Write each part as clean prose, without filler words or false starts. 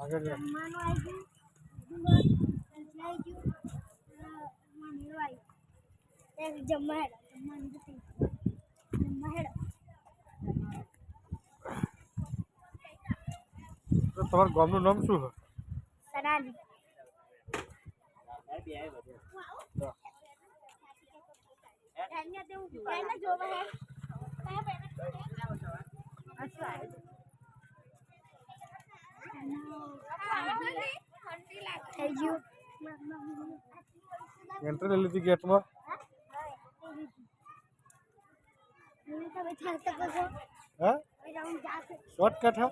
આગળ જા જમવાનું આવી ગયું આવી ગયું જમવા હેડો જમવાનું જમવા હેડો તો તમારા ગામનું નામ શું છે? સરાલી એન્ટ્રી લઈ લીધી ગેટમાં હા શોર્ટકટ હા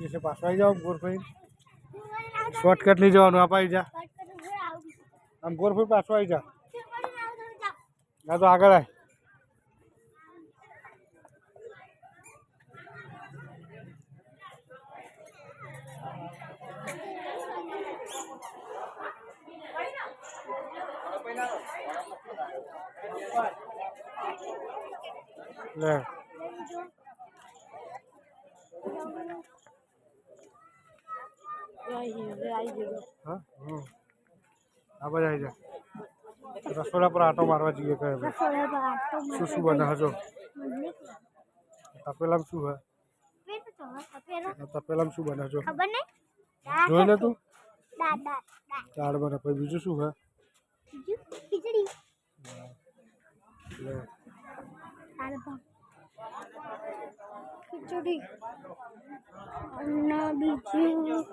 જશે પાછો આવી જાઓ ગોરભાઈ શોર્ટકટ નહીં જવાનું આપ આવી જા આમ ગોરભાઈ પાછો આવી જા ના તો આગળ આય લે હા આ બધા આવી જા રસોડા પર આટો મારવા જઈએ કહે શું શું બનાવો છો તપેલામાં શું હે તપેલામાં શું બનાવો છો જોઈ લે તું દાળ બને પછી બીજું શું હે ખીચડી લે ખીચડી અને બીજું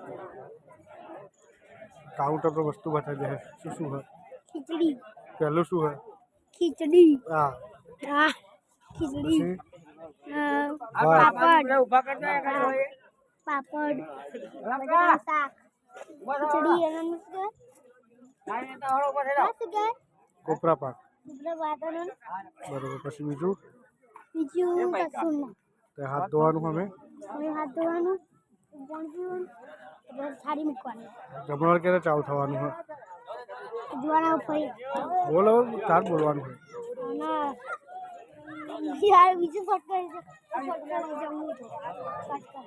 કાઉન્ટર પર વસ્તુ બતાવી દે શું શું હે ખીચડી પહેલું શું હે ખીચડી હા હા ખીચડી પછી પાપડ પાપડ શાક ખીચડી અને કોપરા પાક વાતાવરણ બરોબર પછી બીજું બીજું કશું તે હાથ ધોવાનું અમે હવે હાથ ધોવાનું પાણી પીવાનું સાડી મૂકવાની જમણવાર ક્યારે ચાલુ થવાનું હોય જોવાના ફરી બોલો તાર બોલવાનું હોય અને યાર બીજું ફટકારી છે ફટકારી જમવું છે ફટકાર